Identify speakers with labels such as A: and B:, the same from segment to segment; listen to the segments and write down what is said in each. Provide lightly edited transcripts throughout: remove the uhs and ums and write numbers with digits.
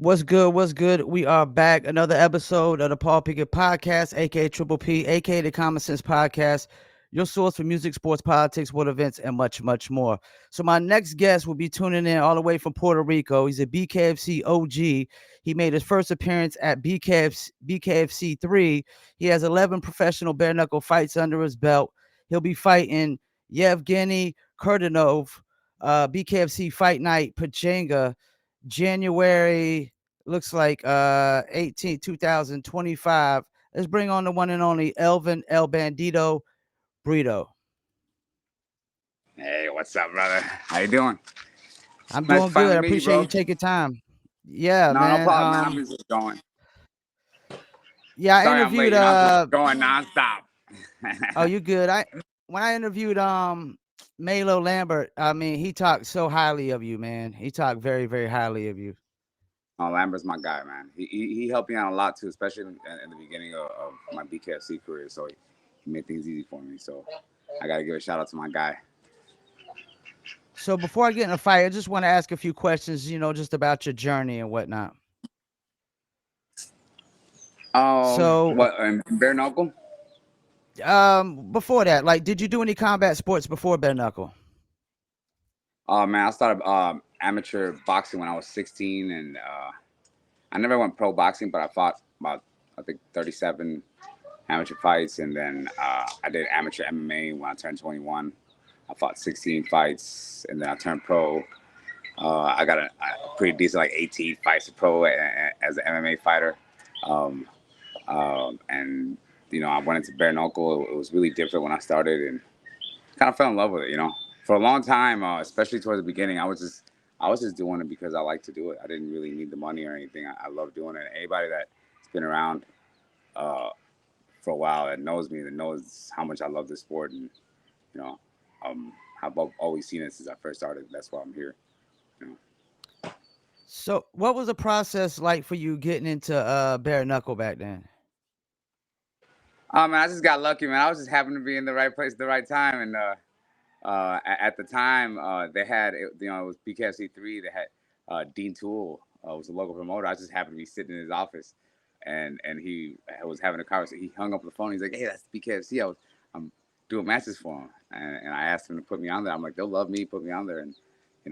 A: What's good? What's good? We are back. Another episode of the Paul Pickett Podcast, aka Triple P, aka the Common Sense Podcast, your source for music, sports, politics, world events, and much, much more. So my next guest will be tuning in all the way from Puerto Rico. He's a BKFC OG. He made his first appearance at BKFC 3. He has 11 professional bare knuckle fights under his belt. He'll be fighting Yevgeny Kurdanov, BKFC Fight Night Pechanga, January looks like 18, 2025. Let's bring on the one and only Elvin El Bandito Brito.
B: Hey, what's up, brother? How you doing?
A: I'm doing good. I appreciate you taking time. Yeah,
B: no,
A: man.
B: No problem, man. I'm just going.
A: Yeah, I interviewed
B: going nonstop.
A: Oh, you good? When I interviewed Melo Lambert, I mean, he talked so highly of you, man. He talked very, very highly of you.
B: Oh, Lambert's my guy, man. He helped me out a lot too, especially in the beginning of my BKFC career. So he made things easy for me. So I gotta give a shout out to my guy.
A: So before I get in a fight, I just want to ask a few questions, just about your journey and whatnot.
B: So what, bare knuckle?
A: Before that, like, did you do any combat sports before bare knuckle?
B: Oh man, I started amateur boxing when I was 16, and I never went pro boxing, but I fought about, I think, 37 amateur fights, and then I did amateur MMA when I turned 21. I fought 16 fights, and then I turned pro. I got a pretty decent, like 18 fights to pro as an MMA fighter, and I went into bare knuckle. It was really different when I started, and kind of fell in love with it. For a long time, especially towards the beginning, I was just doing it because I like to do it. I didn't really need the money or anything. I love doing it. Anybody that's been around for a while that knows me, that knows how much I love this sport, and I've always seen it since I first started. That's why I'm here.
A: So, what was the process like for you getting into bare knuckle back then?
B: Man, I just got lucky, man. I was just happened to be in the right place at the right time, and at the time, they had, it was BKFC 3. They had Dean Toole was a local promoter. I just happened to be sitting in his office, and he was having a conversation. He hung up the phone. He's like, "Hey, that's BKFC. I'm doing matches for him," and I asked him to put me on there. I'm like, "They'll love me. Put me on there." And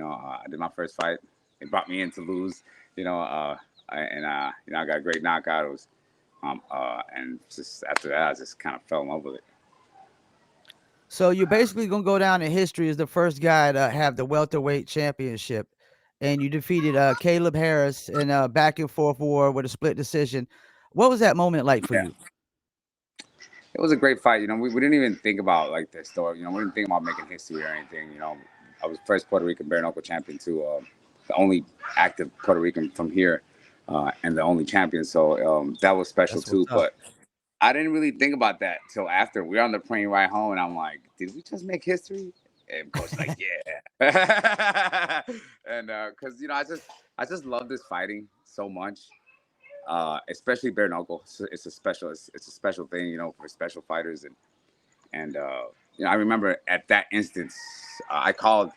B: I did my first fight. They brought me in to lose. I got a great knockout. It was, and just after that, I just kind of fell in love with it.
A: So you're basically going to go down in history as the first guy to have the welterweight championship, and you defeated Caleb Harris in a back and forth war with a split decision. What was that moment like for you?
B: It was a great fight. We didn't even think about like the story. We didn't think about making history or anything. I was first Puerto Rican bare knuckle champion too, the only active Puerto Rican from here, and the only champion. So that was special too. But I didn't really think about that till after. We were on the plane ride home, and I'm like, "Did we just make history?" And Coach's like, "Yeah," and because I just love this fighting so much, especially bare knuckle. It's a special thing, for special fighters, and I remember at that instance, I called.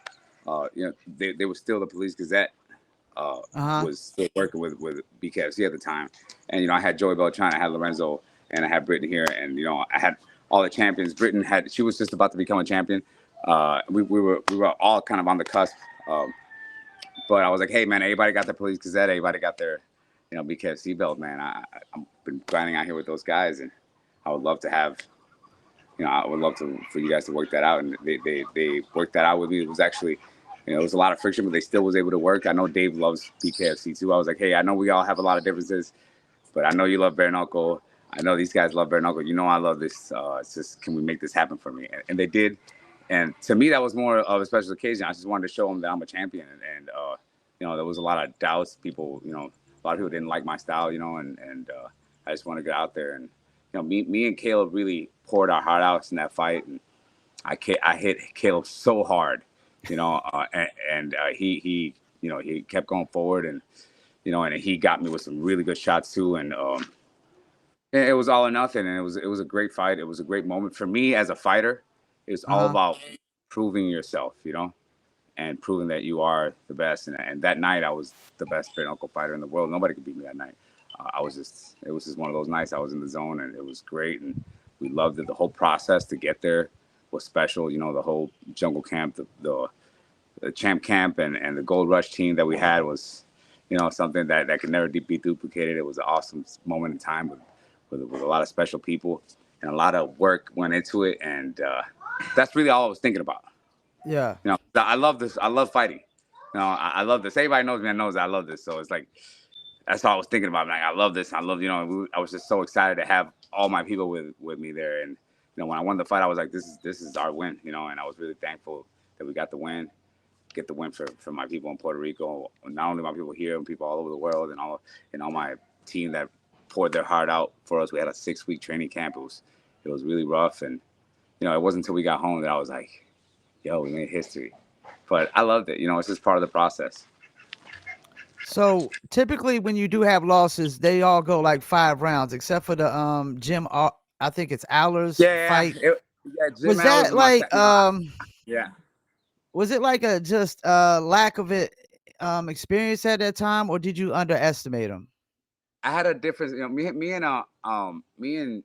B: They were still the Police Gazette. Was still working with BKFC at the time, and I had Joey Beltran, I had Lorenzo, and I had Brittany here, and I had all the champions. Brittany she was just about to become a champion. We were all kind of on the cusp, but I was like, hey man, everybody got their Police Gazette, everybody got their BKFC belt, man. I've been grinding out here with those guys, and I would love to have. I would love for you guys to work that out, and they worked that out with me. It was actually. It was a lot of friction, but they still was able to work. I know Dave loves BKFC too. I was like, hey, I know we all have a lot of differences, but I know you love bare knuckle. I know these guys love bare knuckle. I love this. It's just, can we make this happen for me? And they did. And to me, that was more of a special occasion. I just wanted to show them that I'm a champion. And there was a lot of doubts. People, a lot of people didn't like my style, and I just want to get out there. And me and Caleb really poured our heart out in that fight, and I hit Caleb so hard, and he kept going forward, and and he got me with some really good shots too, and it was all or nothing, and it was a great fight. It was a great moment for me as a fighter. It's all
A: Uh-huh.
B: about proving yourself, and proving that you are the best. And that night, I was the best bare knuckle fighter in the world. Nobody could beat me that night. It was just one of those nights. I was in the zone, and it was great, and we loved it. The whole process to get there was special. The whole jungle camp, the champ camp, and the gold rush team that we had was, something that could never be duplicated. It was an awesome moment in time with a lot of special people, and a lot of work went into it, and that's really all I was thinking about.
A: Yeah.
B: I love this. I love fighting. I love this. Everybody knows me. I knows I love this. So it's like that's all I was thinking about. Like I love this. I love. I was just so excited to have all my people with me there. And when I won the fight, I was like, this is our win. And I was really thankful that we got the win. Get the win for my people in Puerto Rico. Not only my people here, and people all over the world, and all my team that poured their heart out for us. We had a 6-week training camp. It was really rough, and it wasn't until we got home that I was like, yo, we made history. But I loved it. It's just part of the process.
A: So typically when you do have losses, they all go like 5 rounds, except for the Jim. I think it's Aller's
B: Yeah,
A: fight.
B: Jim
A: Was
B: Allen
A: that
B: was my
A: like
B: yeah.
A: was it like a just lack of it experience at that time, or did you underestimate him?
B: I had a difference. Me and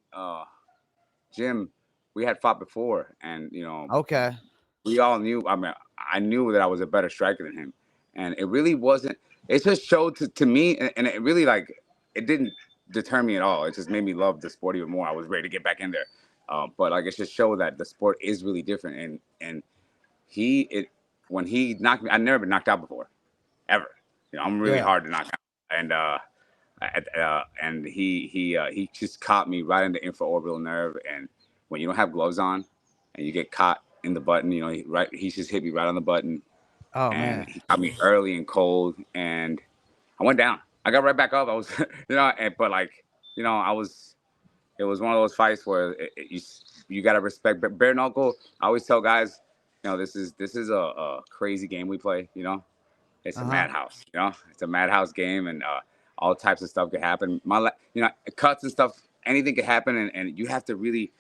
B: Jim, we had fought before, and
A: Okay.
B: we all knew. I mean, I knew that I was a better striker than him, and it really wasn't. It just showed to me, and it really it didn't deter me at all. It just made me love the sport even more. I was ready to get back in there, but it just showed that the sport is really different. And when he knocked me, I'd never been knocked out before, ever. I'm really
A: Yeah.
B: hard to knock out, and he just caught me right in the infraorbital nerve. And when you don't have gloves on, and you get caught in the button, he just hit me right on the button,
A: Oh
B: and
A: man.
B: he got me early and cold, and I went down. I got right back up. I was, but I was. It was one of those fights where you got to respect. But bare knuckle, I always tell guys, this is a crazy game we play. It's a
A: Uh-huh.
B: madhouse. It's a madhouse game, and all types of stuff could happen. Cuts and stuff. Anything could happen, and you have to really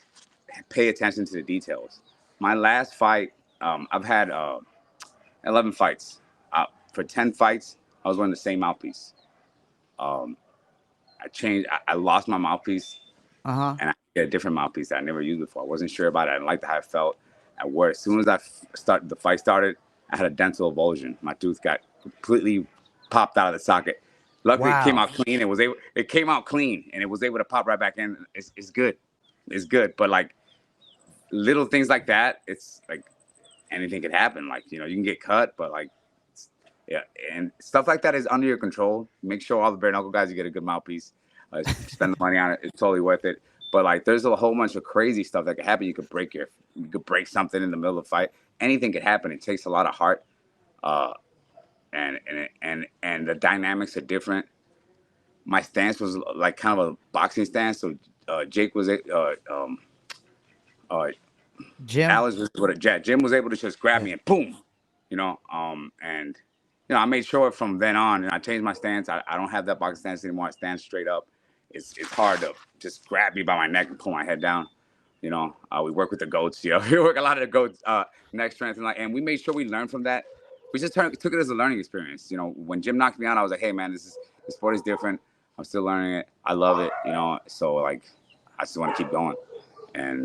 B: pay attention to the details. My last fight, I've had 11 fights. For 10 fights, I was wearing the same mouthpiece. Um, I changed. I lost my mouthpiece,
A: Uh-huh.
B: and I get a different mouthpiece that I never used before. I wasn't sure about it. I didn't like how it felt. I wore it. As soon as the fight started, I had a dental avulsion. My tooth got completely popped out of the socket. Luckily, it came
A: Wow.
B: out clean. It came out clean, and it was able to pop right back in. It's good. It's good. But little things like that, it's like anything could happen. You can get cut, but yeah, and stuff like that is under your control. Make sure all the bare knuckle guys, you get a good mouthpiece. Spend the money on it; it's totally worth it. But there's a whole bunch of crazy stuff that could happen. You could break something in the middle of the fight. Anything could happen. It takes a lot of heart, uh, and the dynamics are different. My stance was like kind of a boxing stance. So Jake was uh,
A: Jim.
B: Alex was able to, Jim was able to just grab
A: Yeah.
B: me and boom, and I made sure from then on, and I changed my stance. I don't have that boxing stance anymore. I stand straight up. It's hard to just grab me by my neck and pull my head down. We work with the goats. We work a lot of the goats neck strength, and we made sure we learned from that. We just took it as a learning experience. When Jim knocked me out, I was like, hey man, the sport is different. I'm still learning it. I love it. So I just want to keep going. And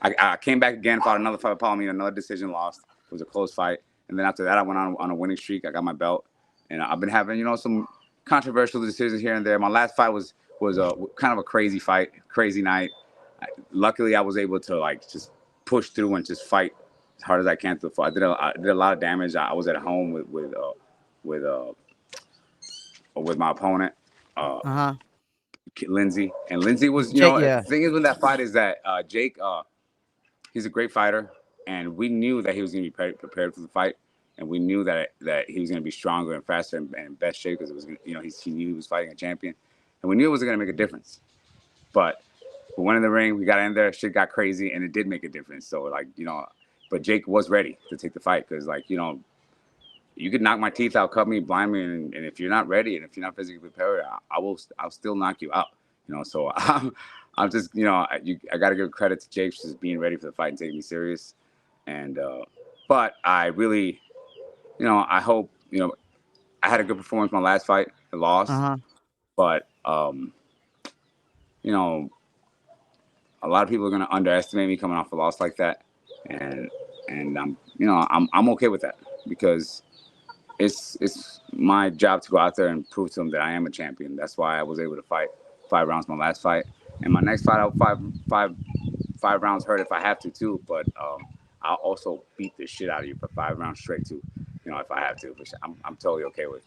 B: I came back again, fought another fight with Palomino, another decision lost. It was a close fight. And then after that, I went on a winning streak. I got my belt. And I've been having, some controversial decisions here and there. My last fight was kind of a crazy fight, crazy night. Luckily, I was able to just push through and just fight as hard as I can through the fight. I did a lot of damage. I was at home with my opponent.
A: Uh-huh.
B: Lindsay. And Lindsay was,
A: Jake,
B: the
A: yeah.
B: thing is with that fight is that Jake, he's a great fighter, and we knew that he was going to be prepared for the fight. and we knew that he was going to be stronger and faster and in best shape because it was gonna, he knew he was fighting a champion, and we knew it was going to make a difference. But we went in the ring, we got in there, shit got crazy, and it did make a difference. So like but Jake was ready to take the fight because like you could knock my teeth out, cut me, blind me, and if you're not ready and if you're not physically prepared, I'll still knock you out. So I'm just I got to give credit to Jake for just being ready for the fight and taking me serious. And but I really I hope I had a good performance my last fight. I lost, but you know a lot of people are going to underestimate me coming off a loss like that, and I'm okay with that because it's my job to go out there and prove to them that I am a champion. That's why I was able to fight 5 rounds my last fight, and my next fight I'll five rounds hurt if I have to too. But I'll also beat the shit out of you for 5 rounds straight too, if I have to. Which I'm totally okay with.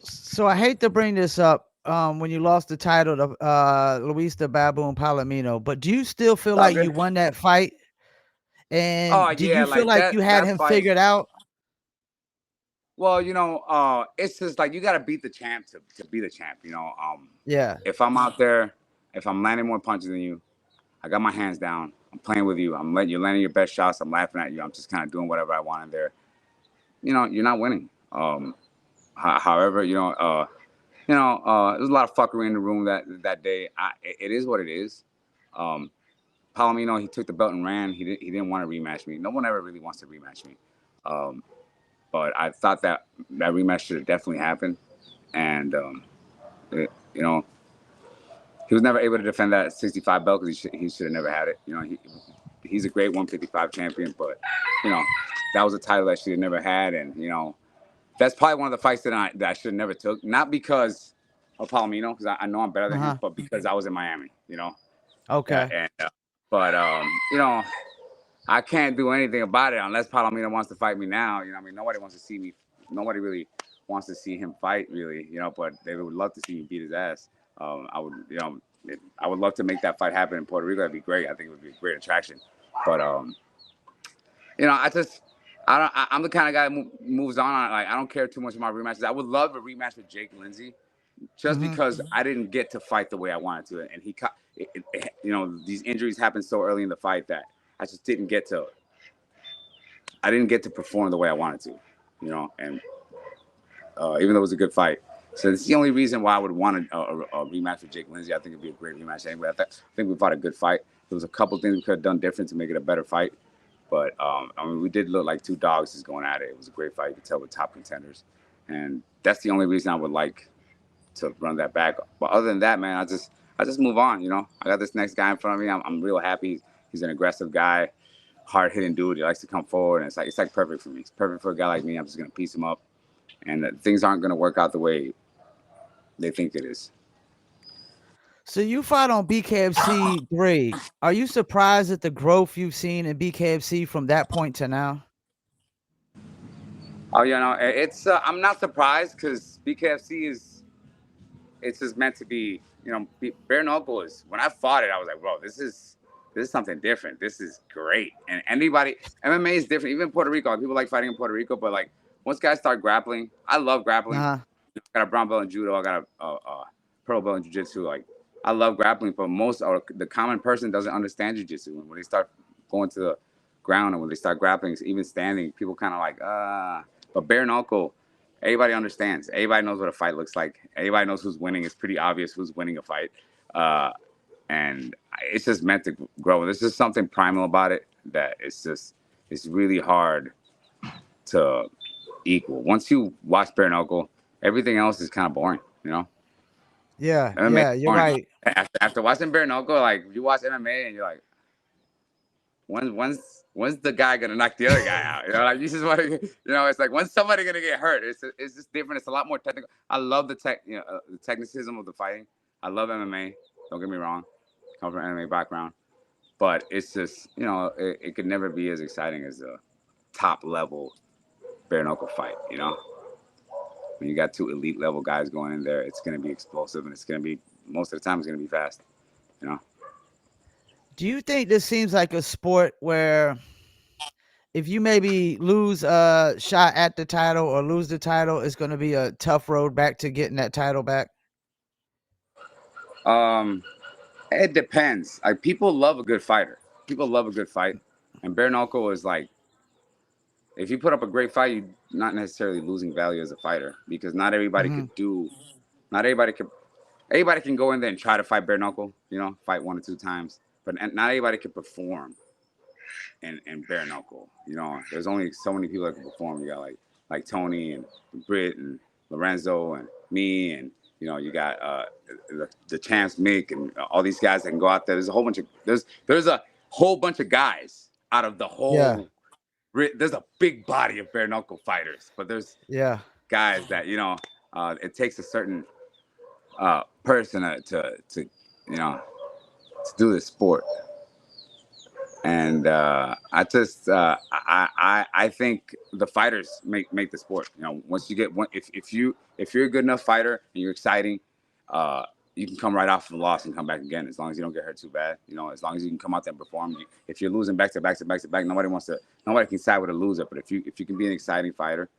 A: So I hate to bring this up. When you lost the title to Luis the Baboon Palomino, but do you still feel like you won that fight? And
B: Oh
A: did
B: yeah,
A: you feel
B: like
A: like you had
B: that
A: him
B: fight.
A: figured out?
B: Well, it's just like you got to beat the champ to be the champ.
A: Yeah.
B: If I'm out there, if I'm landing more punches than you, I got my hands down. I'm playing with you. I'm letting you landing your best shots. I'm laughing at you. I'm just kind of doing whatever I want in there. You're not winning. However, there's a lot of fuckery in the room that day. It is what it is. Palomino, he took the belt and ran. He didn't want to rematch me. No one ever really wants to rematch me. But I thought that rematch should have definitely happened. And he was never able to defend that 65 belt because he should have never had it. He's a great 155 champion, but that was a title that she had never had, and that's probably one of the fights that I should have never took. Not because of Palomino, because I know I'm better than him, but because I was in Miami.
A: Okay.
B: And but I can't do anything about it unless Palomino wants to fight me now. Nobody wants to see me. Nobody really wants to see him fight, really. But they would love to see me beat his ass. I would, I would love to make that fight happen in Puerto Rico. That'd be great. I think it would be a great attraction. But I'm the kind of guy who moves on. Like I don't care too much about rematches. I would love a rematch with Jake Lindsay, just because I didn't get to fight the way I wanted to, and these injuries happened so early in the fight that I just didn't get to. I didn't get to perform the way I wanted to, and even though it was a good fight. So it's the only reason why I would want a rematch with Jake Lindsay. I think it'd be a great rematch anyway. I think we fought a good fight. There was a couple things we could have done different to make it a better fight. But, we did look like two dogs just going at it. It was a great fight. You could tell with top contenders. And that's the only reason I would like to run that back. But other than that, man, I just move on, I got this next guy in front of me. I'm real happy. He's an aggressive guy, hard-hitting dude. He likes to come forward. And it's like perfect for me. It's perfect for a guy like me. I'm just going to piece him up. And things aren't going to work out the way they think it is.
A: So you fought on BKFC 3. Are you surprised at the growth you've seen in BKFC from that point to now?
B: Oh, it's I'm not surprised because BKFC it's just meant to be. Bare knuckle is. When I fought it, I was like, bro, this is something different. This is great. And MMA is different. Even in Puerto Rico, people like fighting in Puerto Rico, but like once guys start grappling, I love grappling. I got a brown belt in judo. I got a purple belt in jiu-jitsu. Like I love grappling, but the common person doesn't understand jiu-jitsu. When they start going to the ground and when they start grappling, even standing, people kind of like But bare knuckle, everybody understands. Everybody knows what a fight looks like. Everybody knows who's winning. It's pretty obvious who's winning a fight. And it's just meant to grow. There's just something primal about it that it's really hard to equal. Once you watch bare knuckle, everything else is kind of boring,
A: Yeah, yeah, you're right.
B: After watching bare knuckle, like you watch MMA and you're like, when's the guy gonna knock the other guy out? Like you just want to, it's like when's somebody gonna get hurt? It's just different. It's a lot more technical. I love the technicism of the fighting. I love MMA. Don't get me wrong. I come from an MMA background, but it's just it could never be as exciting as a top level bare knuckle fight. When you got two elite level guys going in there, it's gonna be explosive and it's gonna be most of the time it's gonna be fast.
A: Do you think this seems like a sport where if you maybe lose a shot at the title or lose the title, it's going to be a tough road back to getting that title back?
B: Um, it depends. Like people love a good fighter. People love a good fight, and bare knuckle is like if you put up a great fight, you're not necessarily losing value as a fighter because not everybody
A: Hmm.
B: could do. Not everybody could. Everybody can go in there and try to fight bare knuckle. You know, fight 1 or 2 times, but not everybody can perform in bare knuckle. You know, there's only so many people that can perform. You got like Tony and Britt and Lorenzo and me and you got the Chance Mick and all these guys that can go out there. There's a whole bunch of there's a whole bunch of guys out of the
A: Yeah,
B: whole. There's a big body of bare knuckle fighters, but there's
A: yeah.
B: guys that it takes a certain person to you know to do this sport. And I think the fighters make the sport. You know, once you get one, if you're a good enough fighter and you're exciting, uh, you can come right off of the loss and come back again as long as you don't get hurt too bad. You know, as long as you can come out there and perform. If you're losing back to back to back to back, nobody can side with a loser. But if you can be an exciting fighter,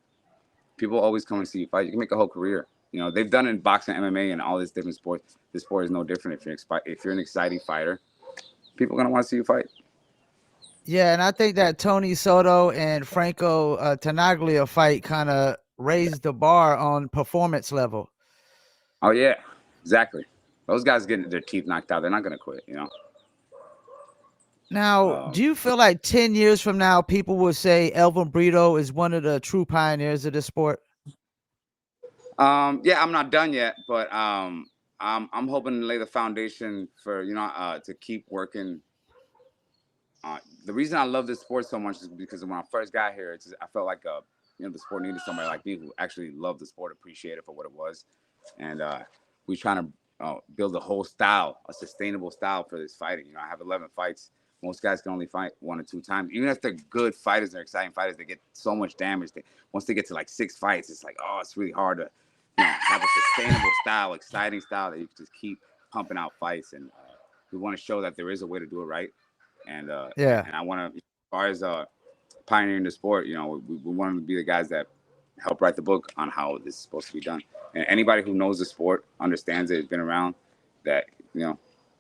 B: people always come and see you fight. You can make a whole career. You know, they've done it in boxing, MMA, and all these different sports. This sport is no different. If you're an exciting fighter, people are gonna want to see you fight.
A: Yeah, and I think that Tony Soto and Franco Tanaglia fight kind of raised the bar on performance level.
B: Oh yeah, exactly. Those guys getting their teeth knocked out, they're not gonna quit.
A: Now, do
B: Um,
A: you feel like 10 years from now, people will say Elvin Brito is one of the true pioneers of this sport?
B: yeah, I'm not done yet, but I'm hoping to lay the foundation for to keep working. The reason I love this sport so much is because when I first got here, I felt like the sport needed somebody like me who actually loved the sport, appreciate it for what it was, and we trying to build a whole style, a sustainable style for this fighting. I have 11 fights. Most guys can only fight 1 or 2 times. Even if they're good fighters, they're exciting fighters, they get so much damage. Once they get to like 6 fights, it's like, oh, it's really hard to have a sustainable style, exciting style that you can just keep pumping out fights. And we want to show that there is a way to do it right. And
A: Yeah.
B: I want to, as far as pioneering the sport, we want to be the guys that help write the book on how this is supposed to be done. And anybody who knows the sport, understands it, has been around, that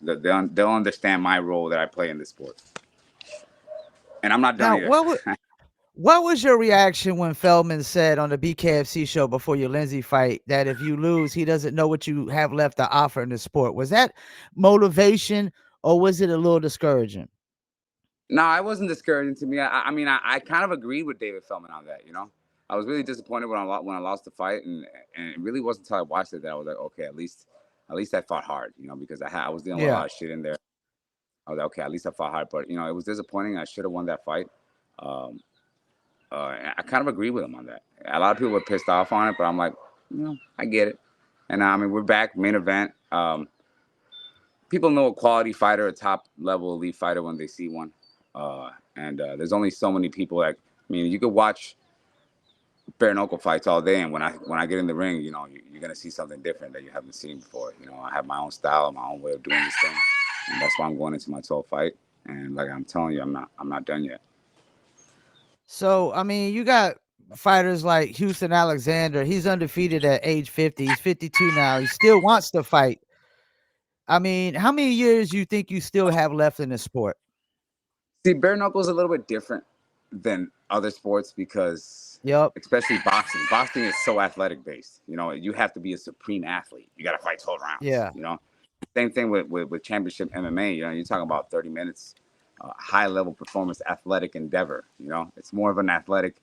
B: they'll understand my role that I play in this sport. And I'm not done
A: Now,
B: either.
A: what was your reaction when Feldman said on the BKFC show before your Lindsay fight that if you lose, he doesn't know what you have left to offer in the sport? Was that motivation or was it a little discouraging?
B: No, it wasn't discouraging to me. I mean, I kind of agreed with David Feldman on that. I was really disappointed when I lost the fight, and it really wasn't until I watched it that I was like, okay, at least I fought hard. Because I was dealing with a
A: Yeah.
B: lot of shit in there. I was like, okay, at least I fought hard, but it was disappointing. I should have won that fight. Um, I kind of agree with him on that. A lot of people were pissed off on it, but I'm like, I get it. And I mean, we're back main event. People know a quality fighter, a top level elite fighter when they see one. And there's only so many people that, I mean, you could watch bare knuckle fights all day, and when I get in the ring, you're gonna see something different that you haven't seen before. I have my own style, my own way of doing this thing, and that's why I'm going into my 12th fight. And like I'm telling you, I'm not done yet.
A: So, I mean, you got fighters like Houston Alexander. He's undefeated at age 50. He's 52 now. He still wants to fight. I mean, how many years you think you still have left in the sport?
B: See, bare knuckle is a little bit different than other sports because,
A: Yep.
B: especially boxing. Boxing is so athletic based. You have to be a supreme athlete. You got to fight 12 rounds.
A: Yeah.
B: Same thing with championship MMA. You're talking about 30 minutes, high level performance, athletic endeavor. It's more of an athletic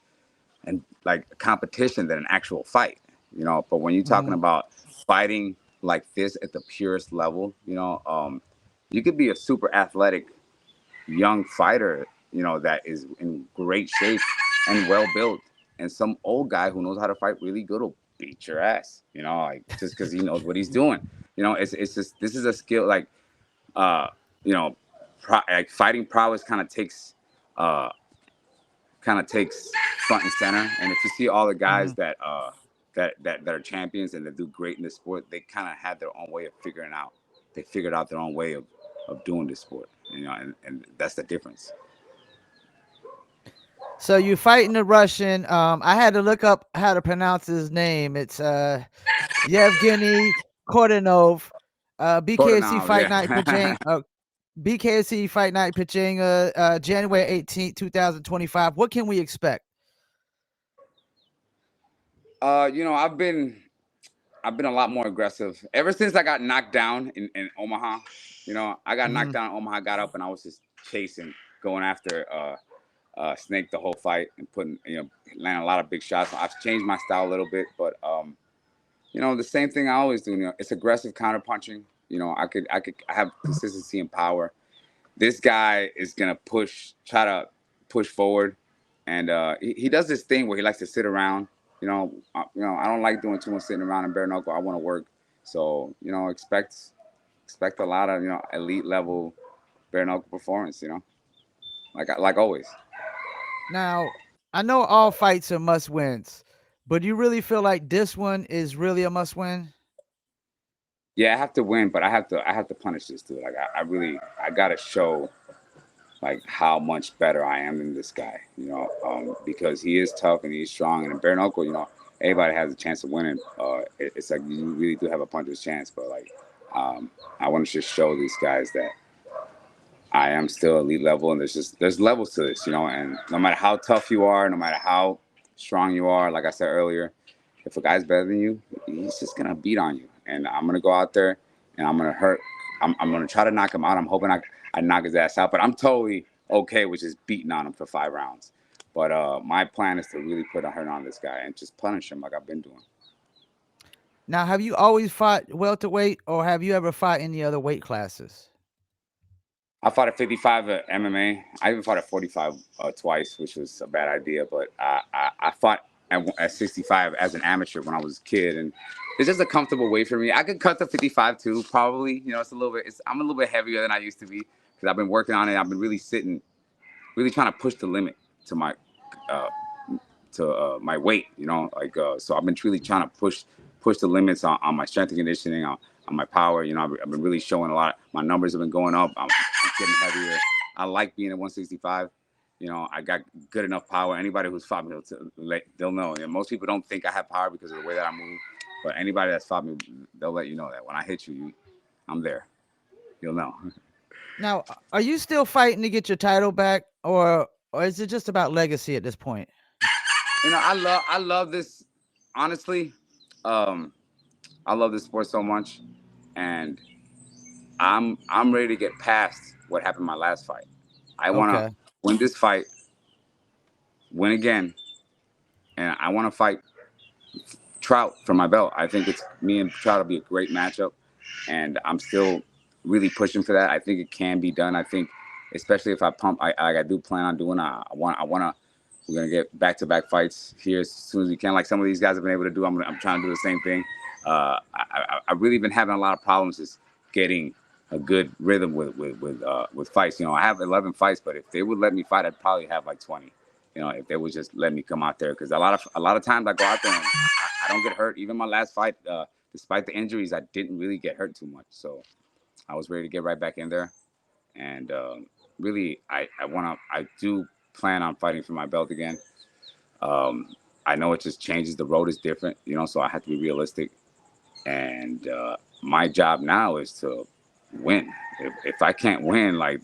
B: and like competition than an actual fight. But when you're talking
A: Mhm.
B: about fighting like this at the purest level, you could be a super athletic young fighter, that is in great shape and well built, and some old guy who knows how to fight really good will beat your ass. Like just because he knows what he's doing. It's just this is a skill like uh, you know, like fighting prowess uh kind of takes front and center. And if you see all the guys
A: Mhm.
B: that are champions and that do great in the sport, they kind of had their own way of figuring out. They figured out their own way of doing this sport. And that's the difference.
A: So you fighting the Russian. I had to look up how to pronounce his name. It's Yevgeny Kordanov. BKFC
B: Portnow,
A: Fight Night
B: yeah.
A: Pechanga. BKFC Fight Night Pechanga. January 18th, 2025. What can we expect?
B: I've been a lot more aggressive ever since I got knocked down in Omaha. I got knocked
A: Mhm.
B: down in Omaha, got up, and I was just chasing, going after Snake the whole fight and putting, landing a lot of big shots. I've changed my style a little bit, but the same thing I always do. It's aggressive counter punching. I have consistency and power. This guy is gonna try to push forward, and he does this thing where he likes to sit around. I don't like doing too much sitting around in bare knuckle. I want to work, so expect a lot of elite level bare knuckle performance. Like always.
A: Now, I know all fights are must wins, but you really feel like this one is really a must win?
B: Yeah, I have to win, but I have to punish this dude. Like I gotta show like how much better I am than this guy, because he is tough and he's strong. And in bare knuckle, everybody has a chance of winning. It's like you really do have a puncher's chance, but like I want to just show these guys that I am still elite level, and there's levels to this, and no matter how tough you are, no matter how strong you are, like I said earlier, if a guy's better than you, he's just gonna beat on you, and I'm gonna go out there and I'm gonna hurt. I'm gonna try to knock him out. I'm hoping I knock his ass out, but I'm totally okay with just beating on him for 5 rounds. But my plan is to really put a hurt on this guy and just punish him like I've been doing.
A: Now, have you always fought welterweight or have you ever fought any other weight classes?
B: I fought at 55 at MMA. I even fought at 45 twice, which was a bad idea. But I fought at 65 as an amateur when I was a kid, and it's just a comfortable weight for me. I could cut to 55 too, probably. It's a little bit. I'm a little bit heavier than I used to be because I've been working on it. I've been really sitting, really trying to push the limit to uh, my weight. So I've been really trying to push the limits on my strength and conditioning, on my power. I've been really showing a lot. My numbers have been going up. I'm getting heavier. I like being at 165. I got good enough power. Anybody who's fought me, they'll know. And most people don't think I have power because of the way that I move. But anybody that's fought me, they'll let you know that when I hit you, I'm there. You'll know.
A: Now, are you still fighting to get your title back or is it just about legacy at this point?
B: I love this. Honestly, um, I love this sport so much, and I'm ready to get past what happened in my last fight. I want to
A: Okay.
B: win this fight, win again, and I want to fight Trout for my belt. I think it's me and Trout will be a great matchup, and I'm still really pushing for that. I think it can be done. I think, especially if I pump, I do plan on doing. I want to. We're gonna get back-to-back fights here as soon as we can. Like some of these guys have been able to do. I'm trying to do the same thing. I've really been having a lot of problems just getting a good rhythm with fights. I have 11 fights, but if they would let me fight, I'd probably have like 20. If they would just let me come out there, because a lot of times I go out there and I don't get hurt. Even my last fight, despite the injuries, I didn't really get hurt too much. So I was ready to get right back in there, and really, I do plan on fighting for my belt again. Um, I know it just changes. The road is different, so I have to be realistic. And my job now is to win. If I can't win, like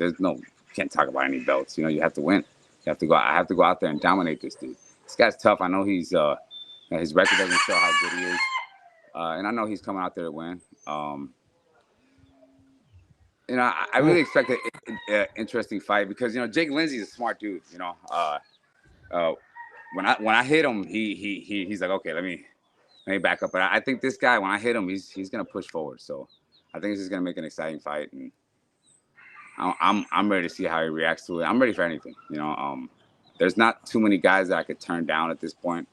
B: can't talk about any belts. You have to win. You have to go. I have to go out there and dominate this dude. This guy's tough. I know his record doesn't show how good he is, and I know he's coming out there to win. I really
A: Well,
B: expect an interesting fight because Jake Lindsey's a smart dude. Uh, when I hit him, he's like, okay, let me back up. But I think this guy, when I hit him, he's gonna push forward. So I think this is gonna make an exciting fight, and I'm ready to see how he reacts to it. I'm ready for anything. There's not too many guys that I could turn down at this point,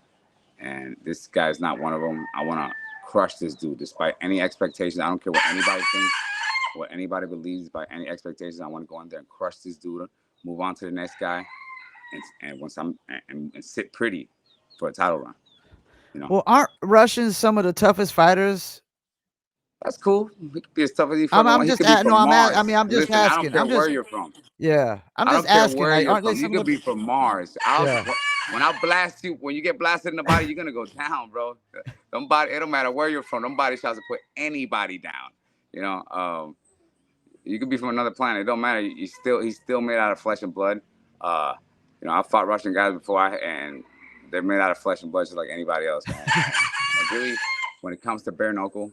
B: and this guy's not one of them. I want to crush this dude despite any expectations. I don't care what anybody thinks, what anybody believes by any expectations. I want to go in there and crush this dude, move on to the next guy, and once and sit pretty for a title run.
A: well, aren't Russians some of the toughest fighters?
B: That's cool. He could be as tough as he
A: I'm
B: fucking
A: I'm
B: want. He
A: just
B: could be
A: no,
B: from
A: I
B: Mars.
A: mean, I'm just
B: Listen, I don't
A: asking.
B: care where you're from.
A: Yeah, I'm
B: I
A: just
B: don't care
A: asking.
B: where
A: Like,
B: you're
A: aren't they
B: from. You
A: some of
B: could
A: the?
B: be from Mars.
A: Yeah.
B: When I blast you, when you get blasted in the body, you're gonna go down, bro. It don't matter where you're from. Them body shots to put anybody down. You know, you could be from another planet. It don't matter. He's still made out of flesh and blood. Uh, I fought Russian guys before, and they're made out of flesh and blood just like anybody else, man. And really, when it comes to bare knuckle,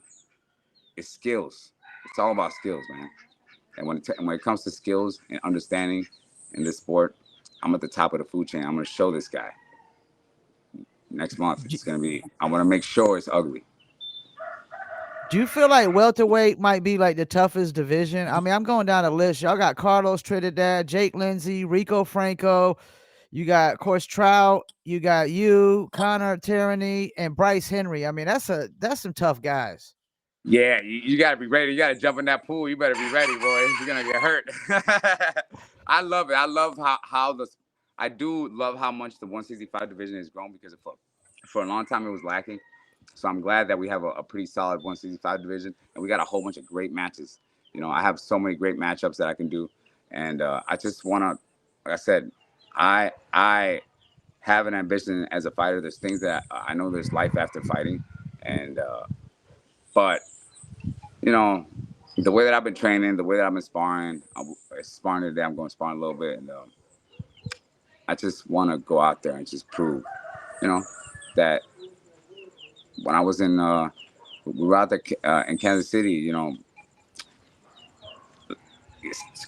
B: it's skills. It's all about skills, man. And when it comes to skills and understanding in this sport, I'm at the top of the food chain. I'm going to show this guy next month. It's going to be. I want to make sure it's ugly.
A: Do you feel like welterweight might be like the toughest division? I mean, I'm going down the list. Y'all got Carlos Trinidad, Jake Lindsay, Rico Franco. You got, of course, Trout. You got Connor Tyranny, and Bryce Henry. I mean, that's some tough guys.
B: Yeah, you got to be ready. You got to jump in that pool. You better be ready, boy. You're gonna get hurt. I love it. I love I do love how much the 165 division has grown because for a long time it was lacking. So I'm glad that we have a pretty solid 165 division, and we got a whole bunch of great matches. I have so many great matchups that I can do, and I just want to, like I said, I have an ambition as a fighter. There's things that I know there's life after fighting, and but the way that I've been training, the way that I've been sparring, sparring today, I'm going to spar a little bit, and I just want to go out there and just prove, that when I was we were out there in Kansas City,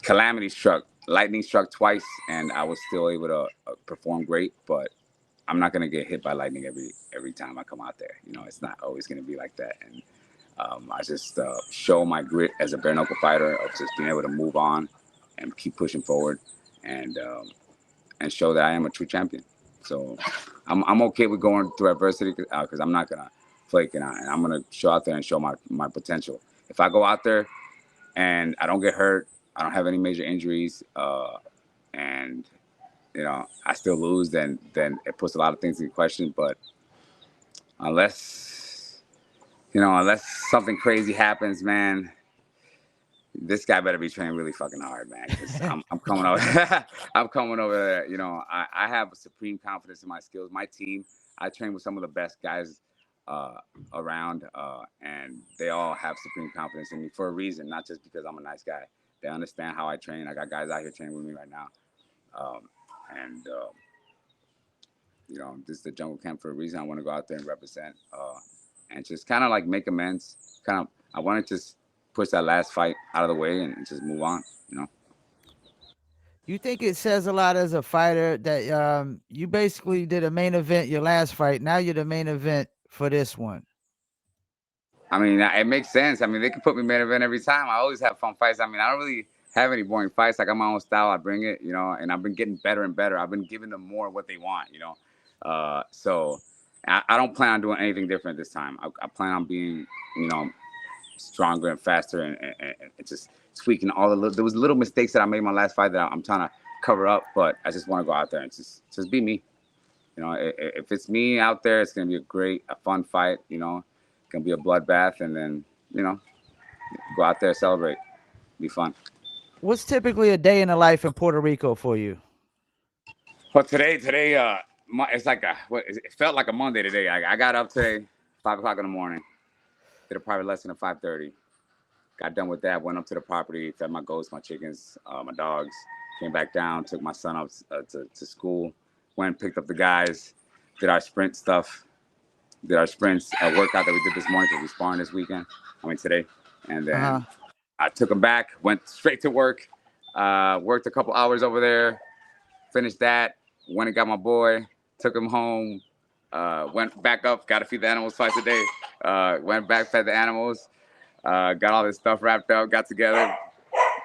B: calamity struck, lightning struck twice, and I was still able to perform great. But I'm not gonna get hit by lightning every time I come out there. It's not always gonna be like that. And I just show my grit as a bare knuckle fighter of just being able to move on and keep pushing forward, and show that I am a true champion. So I'm okay with going through adversity because I'm not gonna flake, and I'm gonna show out there and show my potential. If I go out there and I don't get hurt, I don't have any major injuries, and I still lose, then it puts a lot of things in question. But unless something crazy happens, man, this guy better be training really fucking hard, man. Because I'm coming over. I'm coming over there. I have supreme confidence in my skills. My team, I train with some of the best guys around, and they all have supreme confidence in me for a reason, not just because I'm a nice guy. They understand how I train. I got guys out here training with me right now, and this is the jungle camp for a reason. I want to go out there and represent, and just kind of like make amends. I want to just push that last fight out of the way and just move on.
A: You think it says a lot as a fighter that you basically did a main event your last fight. Now you're the main event for this one.
B: I mean, it makes sense. I mean, they can put me main event every time. I always have fun fights. I mean, I don't really have any boring fights. I got my own style. I bring it, and I've been getting better and better. I've been giving them more what they want, So I don't plan on doing anything different this time. I plan on being, stronger and faster and just tweaking there was little mistakes that I made in my last fight that I'm trying to cover up, but I just want to go out there and just be me. If it's me out there, it's going to be a fun fight, It's going to be a bloodbath, and then, go out there, celebrate, be fun.
A: What's typically a day in the life in Puerto Rico for you?
B: Well, today, it's like it felt like a Monday today. I got up today, 5 o'clock in the morning, did a private lesson at 5:30. Got done with that, went up to the property, fed my goats, my chickens, my dogs, came back down, took my son up to school, went and picked up the guys, did our sprint stuff, did our sprints, workout that we did this morning because we sparring this weekend, today. And then I took them back, went straight to work, worked a couple hours over there, finished that, went and got my boy, took him home, went back up, got to feed the animals twice a day, went back, fed the animals, got all this stuff wrapped up, got together,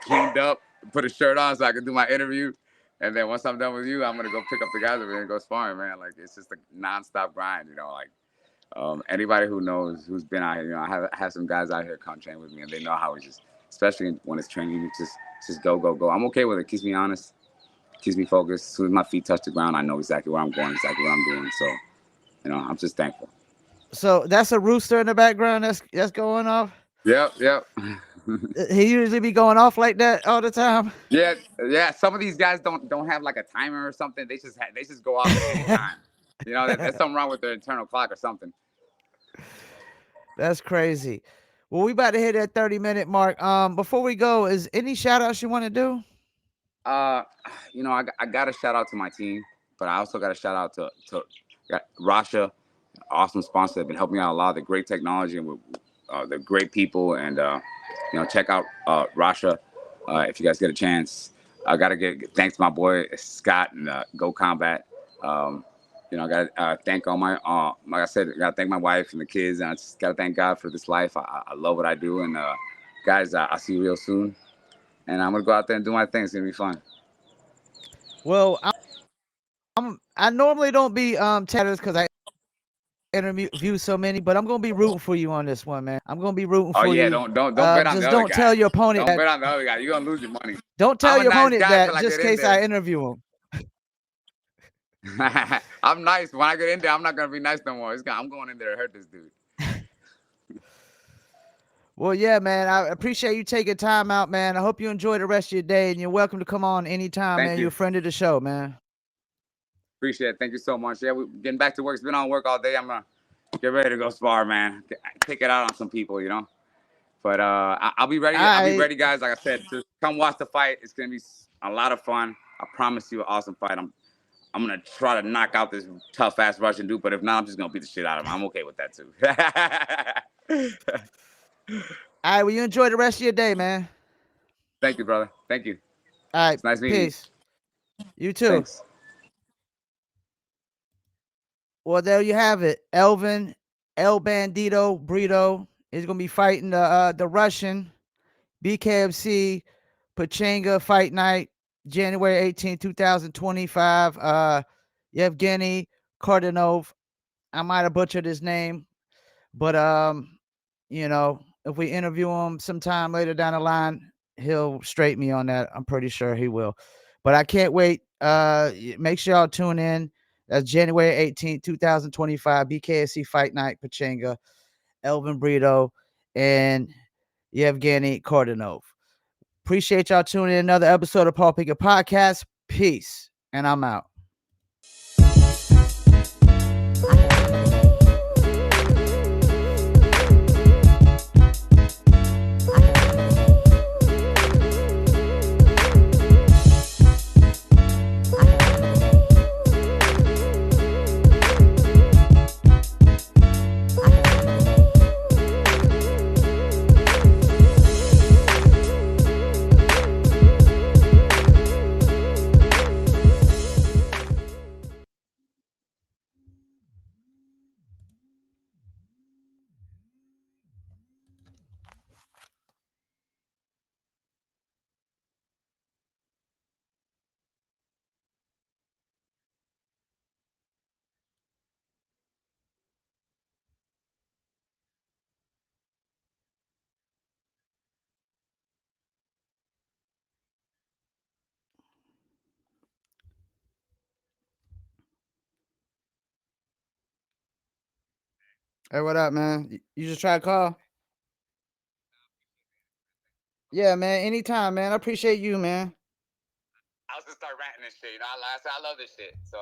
B: cleaned up, put a shirt on so I could do my interview. And then once I'm done with you, I'm going to go pick up the guys over here and go sparring, man. Like, it's just a nonstop grind, anybody who knows, who's been out here, I have some guys out here come train with me, and they know how it's just, especially when it's training, it's just go, go, go. I'm okay with it. Keeps me honest, keeps me focused. As soon as my feet touch the ground, I know exactly where I'm going, exactly what I'm doing. So, I'm just thankful.
A: So that's a rooster in the background that's going off?
B: Yep, yep.
A: He usually be going off like that all the time.
B: Yeah, yeah. Some of these guys don't have like a timer or something. They just go off at any time. You know, there's something wrong with their internal clock or something.
A: That's crazy. Well, we about to hit that 30-minute mark. Before we go, is any shout outs you want to do?
B: Uh, I got a shout out to my team, but I also got a shout out to Rasha, awesome sponsor. They've been helping me out a lot. They're great technology and they're great people. And check out Rasha if you guys get a chance. I gotta get thanks to my boy Scott and Go Combat. Um, I gotta thank all my like I said, I gotta thank my wife and the kids, and I just gotta thank God for this life. I love what I do, and guys, I'll see you real soon. And I'm gonna go out there and do my thing. It's gonna be fun.
A: Well, I normally don't be chatters because I interview so many, but I'm gonna be rooting for you on this one, man. I'm gonna be rooting
B: Oh
A: for
B: yeah,
A: you.
B: don't bet on the
A: Just
B: other
A: don't
B: guy.
A: tell your opponent
B: Don't
A: that.
B: bet on the other guy. You're gonna lose your money.
A: Don't tell
B: I'm a
A: your
B: nice
A: opponent
B: guy till
A: that
B: I
A: just
B: get
A: in
B: in
A: case I
B: there.
A: interview him.
B: I'm nice. When I get in there, I'm not gonna be nice no more. I'm going in there to hurt this dude.
A: Well, yeah, man. I appreciate you taking time out, man. I hope you enjoy the rest of your day, and you're welcome to come on anytime,
B: Thank
A: man.
B: you.
A: You're a friend of the show, man.
B: Appreciate it. Thank you so much. Yeah, we're getting back to work. It's been on work all day. I'm gonna get ready to go spar, man. Take it out on some people. But I'll be ready. I'll be ready, guys. Like I said, just come watch the fight. It's gonna be a lot of fun. I promise you, an awesome fight. I'm gonna try to knock out this tough ass Russian dude, but if not, I'm just gonna beat the shit out of him. I'm okay with that too.
A: All right, well, you enjoy the rest of your day, man.
B: Thank you, brother. Thank you.
A: All right,
B: It's nice meeting you.
A: peace. You too.
B: Thanks.
A: Well, there you have it. Elvin El Bandito Brito is gonna be fighting the Russian BKFC Pechanga Fight Night, January 18, 2025. Yevgeny Kardinov. I might have butchered his name, but if we interview him sometime later down the line, he'll straight me on that. I'm pretty sure he will. But I can't wait. Make sure y'all tune in. That's January 18th, 2025, BKFC Fight Night Pechanga, Elvin Brito, and Yevgeny Kordonov. Appreciate y'all tuning in. Another episode of Paul Pickett Podcast. Peace. And I'm out. Hey, what up, man? You just try to call? Yeah, man. Anytime, man. I appreciate you, man.
B: I was gonna start ranting this shit. I love this shit. So